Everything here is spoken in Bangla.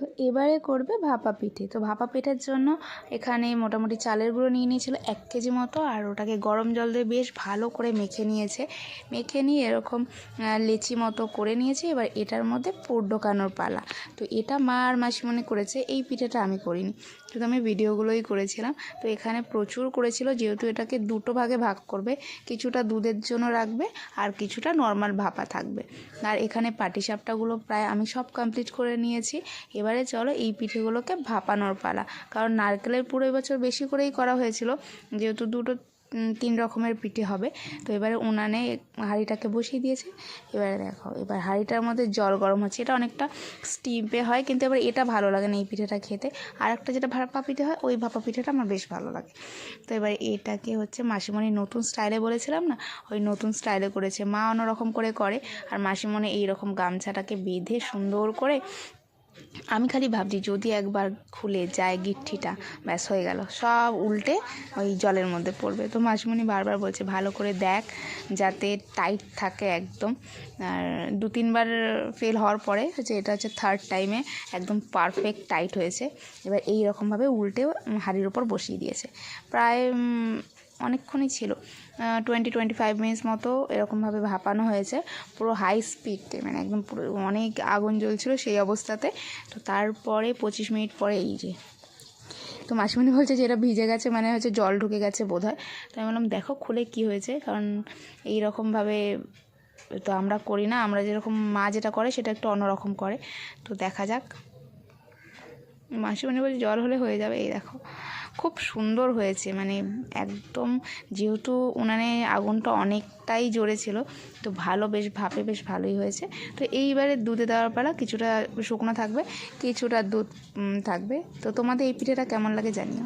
তো এবারে করবে ভাপা পিঠে। তো ভাপা পিঠের জন্য এখানে মোটামুটি চালের গুঁড়ো নিয়ে নিয়েছিল 1 কেজি মতো, আর ওটাকে গরম জল দিয়ে বেশ ভালো করে মেখে নিয়েছে। মেখে নিয়ে এরকম লেচি মতো করে নিয়েছে। এবার এটার মধ্যে পুর ঢোকানোর পালা। তো এটা মা আর মাসিমণি করেছে, এই পিঠেটা আমি করিনি, শুধু আমি ভিডিওগুলোই করেছিলাম। তো এখানে প্রচুর করেছিল, যেহেতু এটাকে 2 ভাগে ভাগ করবে, কিছুটা দুধের জন্য রাখবে আর কিছুটা নর্মাল ভাপা থাকবে। আর এখানে পাটিসাপটাগুলো প্রায় আমি সব কমপ্লিট করে নিয়েছি। এবারে চলো এই পিঠেগুলোকে ভাপানোর পালা, কারণ নারকেলের পুরো এবছর বেশি করেই করা হয়েছিল, যেহেতু 3 রকমের পিঠে হবে। তো এবারে উনানে হাঁড়িটাকে বসিয়ে দিয়েছে। এবারে দেখো, এবার হাঁড়িটার মধ্যে জল গরম হচ্ছে। এটা অনেকটা স্টিমে হয়, কিন্তু এবার এটা ভালো লাগে না এই পিঠেটা খেতে। আর একটা যেটা ভাপা পিঠে হয়, ওই ভাপা পিঠেটা আমার বেশ ভালো লাগে। তো এবার এটাকে হচ্ছে মাসিমণি নতুন স্টাইলে বলেছিলাম না, ওই নতুন স্টাইলে করেছে। মা অন্যরকম করে করে, আর মাসিমণি এইরকম গামছাটাকে বেঁধে সুন্দর করে। আমি খালি ভাবছি যদি একবার খুলে যায় গিট্ঠিটা, ব্যাস হয়ে গেল, সব উল্টে ওই জলের মধ্যে পড়বে। তো মাসিমণি বারবার বলছে ভালো করে দেখ যাতে টাইট থাকে একদম। আর 2-3 বার ফেল হওয়ার পরে হচ্ছে এটা হচ্ছে 3rd টাইমে একদম পারফেক্ট টাইট হয়েছে। এবার এই রকমভাবে উল্টে হাঁড়ির ওপর বসিয়ে দিয়েছে। প্রায় অনেকক্ষণই ছিল, 20-25 মিনিটস মতো এরকমভাবে ভাপানো হয়েছে, পুরো হাই স্পিডে, মানে একদম পুরো অনেক আগুন জ্বলছিল সেই অবস্থাতে। তো তারপরে 25 মিনিট পরে এই যে, তো মাসিমণি বলছে যে এটা ভিজে গেছে, মানে হচ্ছে জল ঢুকে গেছে বোধহয়। তো আমি বললাম দেখো খুলে কি হয়েছে, কারণ এই রকমভাবে তো আমরা করি না, আমরা যেরকম মা যেটা করে সেটা একটু অন্যরকম করে। তো দেখা যাক। মাসিমণি বলছে জল হলে হয়ে যাবে। এই দেখো খুব সুন্দর হয়েছে, মানে একদম, যেহেতু উনানে আগুনটা অনেকটাই জোরে ছিল, তো ভালো বেশ ভাপে বেশ ভালোই হয়েছে। তো এইবারে দুধে দেওয়ার পালা, কিছুটা শুকনো থাকবে কিছুটা দুধ থাকবে। তো তোমাদের এই পিঠেটা কেমন লাগে জানিও।